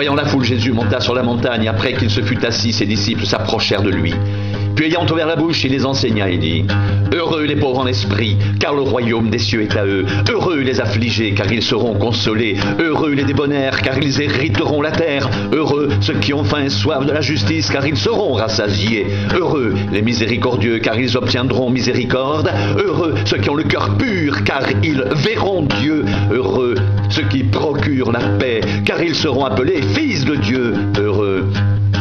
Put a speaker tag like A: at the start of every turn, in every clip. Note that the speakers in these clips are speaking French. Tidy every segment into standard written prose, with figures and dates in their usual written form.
A: Voyant la foule, Jésus monta sur la montagne. Après qu'il se fut assis, ses disciples s'approchèrent de lui. Puis ayant ouvert la bouche, il les enseigna et dit: Heureux les pauvres en esprit, car le royaume des cieux est à eux. Heureux les affligés, car ils seront consolés. Heureux les débonnaires, car ils hériteront la terre. Heureux ceux qui ont faim et soif de la justice, car ils seront rassasiés. Heureux les miséricordieux, car ils obtiendront miséricorde. Heureux ceux qui ont le cœur pur, car ils verront Dieu. Heureux ceux qui procurent la paix, car ils seront appelés fils de Dieu. Heureux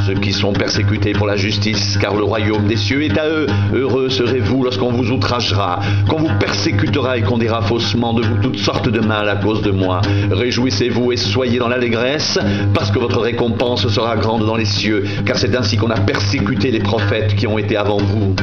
A: ceux qui sont persécutés pour la justice, car le royaume des cieux est à eux. Heureux serez-vous lorsqu'on vous outragera, qu'on vous persécutera et qu'on dira faussement de vous toutes sortes de mal à cause de moi. Réjouissez-vous et soyez dans l'allégresse, parce que votre récompense sera grande dans les cieux, car c'est ainsi qu'on a persécuté les prophètes qui ont été avant vous.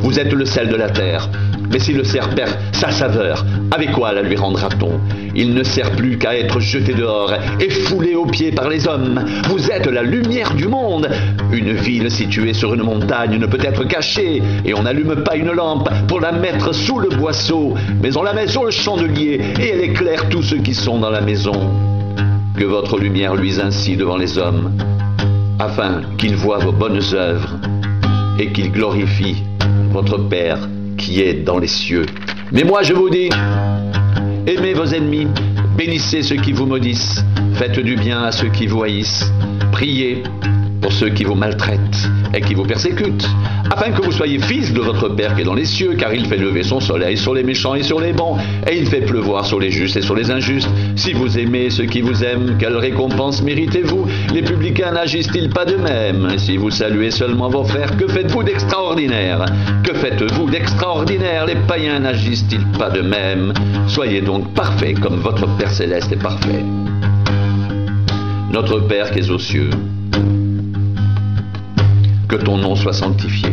A: Vous êtes le sel de la terre. Mais si le cerf perd sa saveur, avec quoi la lui rendra-t-on? Il ne sert plus qu'à être jeté dehors et foulé aux pieds par les hommes. Vous êtes la lumière du monde. Une ville située sur une montagne ne peut être cachée, et on n'allume pas une lampe pour la mettre sous le boisseau, mais on la met sur le chandelier, et elle éclaire tous ceux qui sont dans la maison. Que votre lumière luise ainsi devant les hommes, afin qu'ils voient vos bonnes œuvres et qu'ils glorifient votre Père qui est dans les cieux. Mais moi je vous dis, aimez vos ennemis, bénissez ceux qui vous maudissent, faites du bien à ceux qui vous haïssent, priez pour ceux qui vous maltraitent et qui vous persécutent, afin que vous soyez fils de votre Père qui est dans les cieux, car il fait lever son soleil sur les méchants et sur les bons, et il fait pleuvoir sur les justes et sur les injustes. Si vous aimez ceux qui vous aiment, quelle récompense méritez-vous? Les publicains n'agissent-ils pas de même? Si vous saluez seulement vos frères, que faites-vous d'extraordinaire? Que faites-vous d'extraordinaire? Les païens n'agissent-ils pas de même? Soyez donc parfaits comme votre Père céleste est parfait. Notre Père qui es aux cieux, que ton nom soit sanctifié,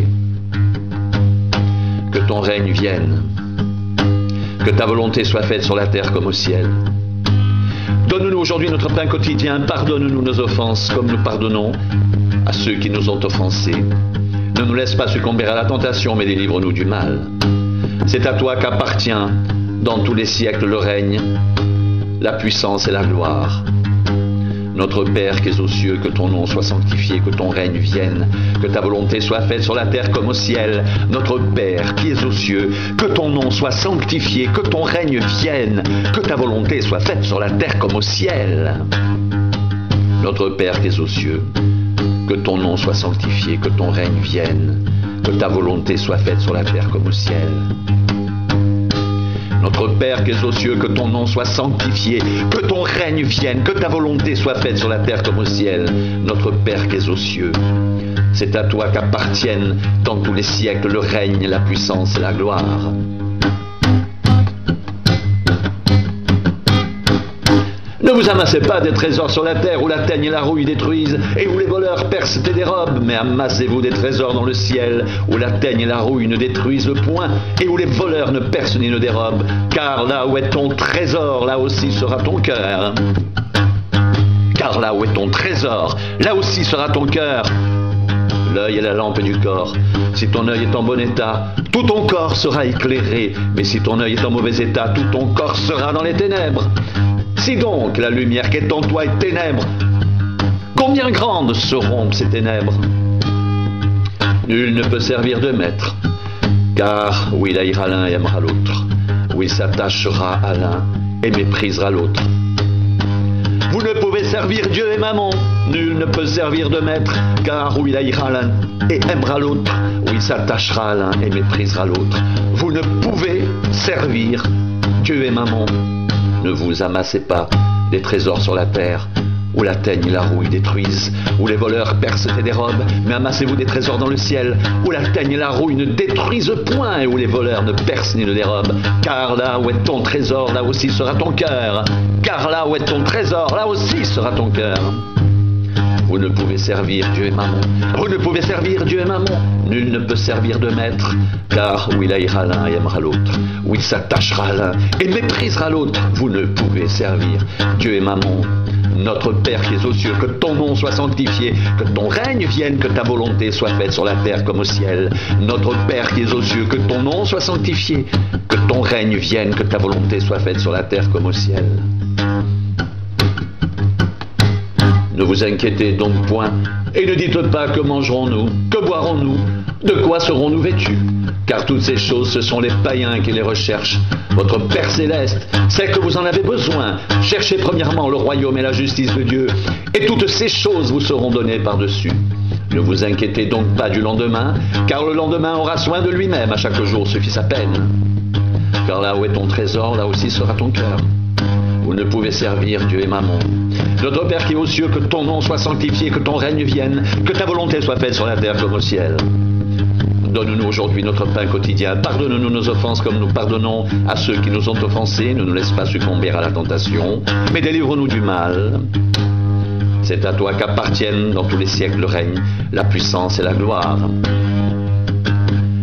A: que ton règne vienne, que ta volonté soit faite sur la terre comme au ciel. Donne-nous aujourd'hui notre pain quotidien, pardonne-nous nos offenses comme nous pardonnons à ceux qui nous ont offensés. Ne nous laisse pas succomber à la tentation, mais délivre-nous du mal. C'est à toi qu'appartient dans tous les siècles le règne, la puissance et la gloire. Notre Père qui es aux cieux, que ton nom soit sanctifié, que ton règne vienne, que ta volonté soit faite sur la terre comme au ciel. Notre Père qui es aux cieux, que ton nom soit sanctifié, que ton règne vienne, que ta volonté soit faite sur la terre comme au ciel. Notre Père qui es aux cieux, que ton nom soit sanctifié, que ton règne vienne, que ta volonté soit faite sur la terre comme au ciel. Notre Père qui es aux cieux, que ton nom soit sanctifié, que ton règne vienne, que ta volonté soit faite sur la terre comme au ciel. Notre Père qui es aux cieux, c'est à toi qu'appartiennent dans tous les siècles le règne, la puissance et la gloire. Ne vous amassez pas des trésors sur la terre où la teigne et la rouille détruisent et où les voleurs percent et dérobent, mais amassez-vous des trésors dans le ciel où la teigne et la rouille ne détruisent point et où les voleurs ne percent ni ne dérobent. Car là où est ton trésor, là aussi sera ton cœur. Car là où est ton trésor, là aussi sera ton cœur. L'œil est la lampe du corps. Si ton œil est en bon état, tout ton corps sera éclairé. Mais si ton œil est en mauvais état, tout ton corps sera dans les ténèbres. Si donc la lumière qui est en toi est ténèbres, combien grandes seront ces ténèbres? Nul ne peut servir de maître, car où il haïra l'un et aimera l'autre, où il s'attachera à l'un et méprisera l'autre. Vous ne pouvez servir Dieu et Mammon. Nul ne peut servir de maître, car où il haïra l'un et aimera l'autre, où il s'attachera à l'un et méprisera l'autre. Vous ne pouvez servir Dieu et Mammon. Ne vous amassez pas des trésors sur la terre, où la teigne et la rouille détruisent, où les voleurs percent et dérobent, mais amassez-vous des trésors dans le ciel, où la teigne et la rouille ne détruisent point, et où les voleurs ne percent ni ne dérobent. Car là où est ton trésor, là aussi sera ton cœur. Car là où est ton trésor, là aussi sera ton cœur. Vous ne pouvez servir Dieu et Mammon. Vous ne pouvez servir Dieu et Mammon. Nul ne peut servir de maître, car où il haïra l'un et aimera l'autre, où il s'attachera à l'un et méprisera l'autre. Vous ne pouvez servir Dieu et Mammon. Notre Père qui es aux cieux, que ton nom soit sanctifié, que ton règne vienne, que ta volonté soit faite sur la terre comme au ciel. Notre Père qui es aux cieux, que ton nom soit sanctifié, que ton règne vienne, que ta volonté soit faite sur la terre comme au ciel. Ne vous inquiétez donc point, et ne dites pas que mangerons-nous, que boirons-nous, de quoi serons-nous vêtus. Car toutes ces choses, ce sont les païens qui les recherchent. Votre Père Céleste sait que vous en avez besoin. Cherchez premièrement le royaume et la justice de Dieu, et toutes ces choses vous seront données par-dessus. Ne vous inquiétez donc pas du lendemain, car le lendemain aura soin de lui-même, à chaque jour suffit sa peine. Car là où est ton trésor, là aussi sera ton cœur. Vous ne pouvez servir Dieu et Mammon. Notre Père qui est aux cieux, que ton nom soit sanctifié, que ton règne vienne, que ta volonté soit faite sur la terre comme au ciel. Donne-nous aujourd'hui notre pain quotidien. Pardonne-nous nos offenses comme nous pardonnons à ceux qui nous ont offensés. Ne nous laisse pas succomber à la tentation, mais délivre-nous du mal. C'est à toi qu'appartiennent dans tous les siècles le règne, la puissance et la gloire.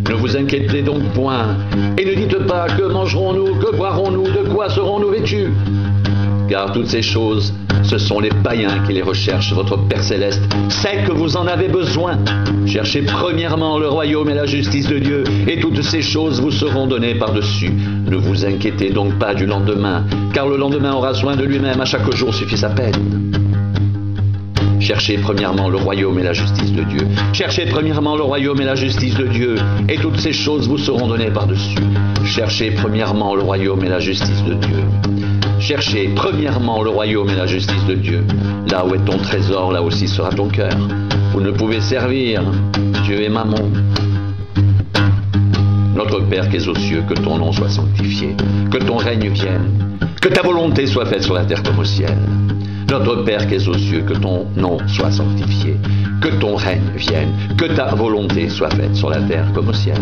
A: Ne vous inquiétez donc point, et ne dites pas que mangerons-nous, que boirons-nous, de quoi serons-nous vêtus. Car toutes ces choses, ce sont les païens qui les recherchent. Votre Père Céleste sait que vous en avez besoin. Cherchez premièrement le royaume et la justice de Dieu, et toutes ces choses vous seront données par-dessus. Ne vous inquiétez donc pas du lendemain, car le lendemain aura soin de lui-même, à chaque jour suffit sa peine. Cherchez premièrement le royaume et la justice de Dieu. Cherchez premièrement le royaume et la justice de Dieu, et toutes ces choses vous seront données par-dessus. Cherchez premièrement le royaume et la justice de Dieu. Cherchez premièrement le royaume et la justice de Dieu. Là où est ton trésor, là aussi sera ton cœur. Vous ne pouvez servir Dieu et Mammon. Notre Père qui es aux cieux, que ton nom soit sanctifié, que ton règne vienne, que ta volonté soit faite sur la terre comme au ciel. Notre Père qui es aux cieux, que ton nom soit sanctifié, que ton règne vienne, que ta volonté soit faite sur la terre comme au ciel.